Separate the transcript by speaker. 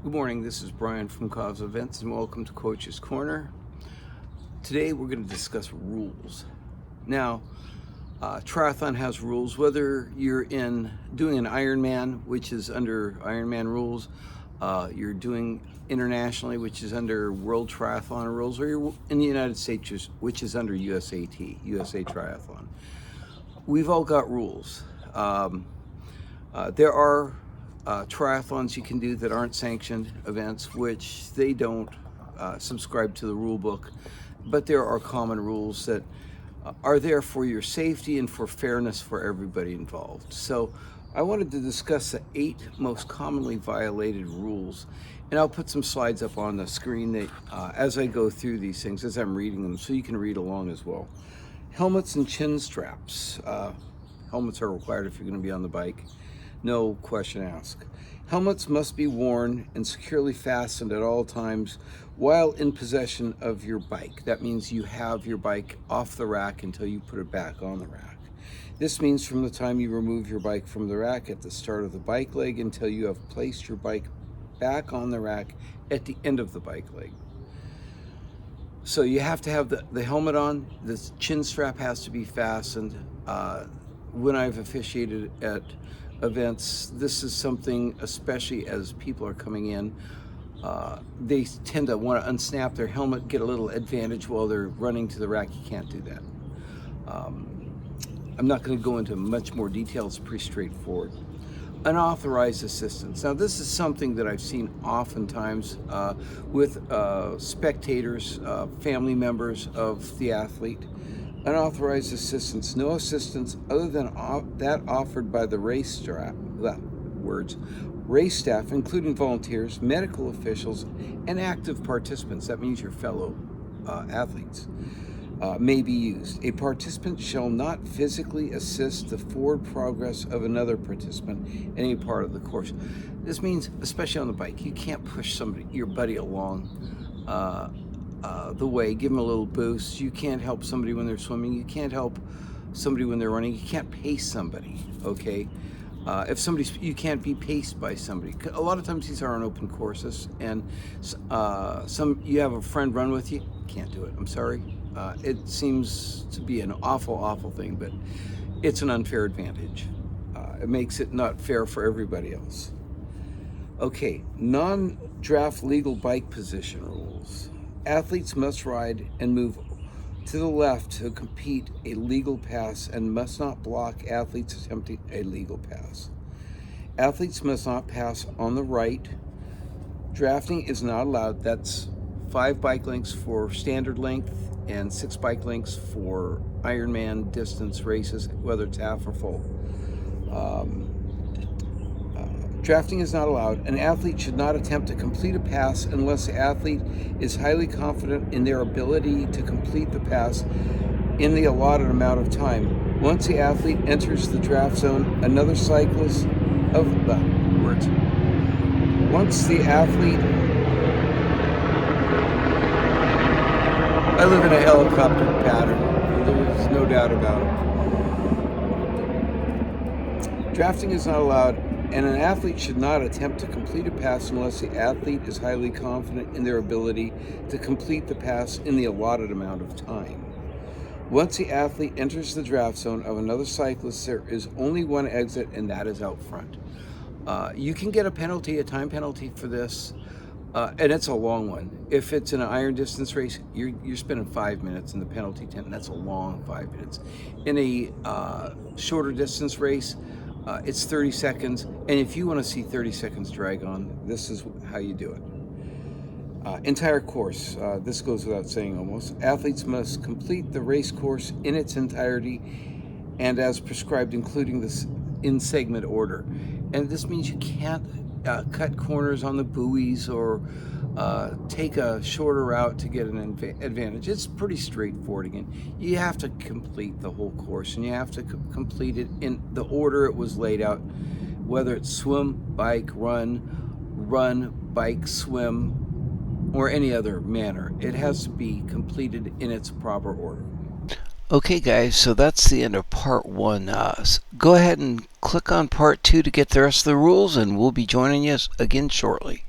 Speaker 1: Good morning, this is Brian from Cause Events and welcome to Coach's Corner. Today we're going to discuss rules. Now, triathlon has rules, whether you're doing an Ironman, which is under Ironman rules, you're doing internationally, which is under World Triathlon rules, or you're in the United States, which is under USAT, USA Triathlon. We've all got rules. There are triathlons you can do that aren't sanctioned events, which they don't subscribe to the rule book, but there are common rules that are there for your safety and for fairness for everybody involved. So I wanted to discuss the 8 most commonly violated rules, and I'll put some slides up on the screen that as I go through these things, as I'm reading them, so you can read along as well. Helmets and chin straps. Helmets are required if you're going to be on the bike. No question asked. Helmets must be worn and securely fastened at all times while in possession of your bike. That means you have your bike off the rack until you put it back on the rack. This means from the time you remove your bike from the rack at the start of the bike leg until you have placed your bike back on the rack at the end of the bike leg. So you have to have the helmet on, the chin strap has to be fastened. When I've officiated at events, this is something, especially as people are coming in, they tend to want to unsnap their helmet, get a little advantage while they're running to the rack. You can't do that. I'm not going to go into much more detail, it's pretty straightforward. Unauthorized assistance. Now this is something that I've seen oftentimes with spectators, family members of the athlete. Unauthorized assistance, no assistance other than that offered by the race staff, including volunteers, medical officials, and active participants. That means your fellow athletes. May be used. A participant shall not physically assist the forward progress of another participant in any part of the course. This means, especially on the bike, you can't push your buddy along the way, give them a little boost. You can't help somebody when they're swimming. You can't help somebody when they're running. You can't pace somebody, okay? You can't be paced by somebody. A lot of times these are on open courses, and you have a friend run with you, can't do it. I'm sorry. It seems to be an awful thing, but it's an unfair advantage. It makes it not fair for everybody else. Okay, non-draft legal bike position rules. Athletes must ride and move to the left to complete a legal pass and must not block athletes attempting a legal pass. Athletes must not pass on the right. Drafting is not allowed. That's 5 bike lengths for standard length and 6 bike lengths for Ironman distance races, whether it's half or full. Drafting is not allowed. An athlete should not attempt to complete a pass unless the athlete is highly confident in their ability to complete the pass in the allotted amount of time. Once the athlete enters the draft zone, another cyclist Once the athlete... I live in a helicopter pattern. There's no doubt about it. Drafting is not allowed. And an athlete should not attempt to complete a pass unless the athlete is highly confident in their ability to complete the pass in the allotted amount of time. Once the athlete enters the draft zone of another cyclist, there is only one exit, and that is out front. You can get a time penalty for this, and it's a long one. If it's in an iron distance race, you're spending 5 minutes in the penalty tent, and that's a long 5 minutes. In a shorter distance race, it's 30 seconds, and if you want to see 30 seconds drag on, this is how you do it. Entire course, this goes without saying almost. Athletes must complete the race course in its entirety and as prescribed, including this in segment order. And this means you can't cut corners on the buoys or take a shorter route to get an advantage. It's pretty straightforward. Again, you have to complete the whole course, and you have to complete it in the order it was laid out, whether it's swim, bike, run, bike, swim, or any other manner. It has to be completed in its proper order. Okay guys, so that's the end of part 1. Go ahead and click on part 2 to get the rest of the rules, and we'll be joining you again shortly.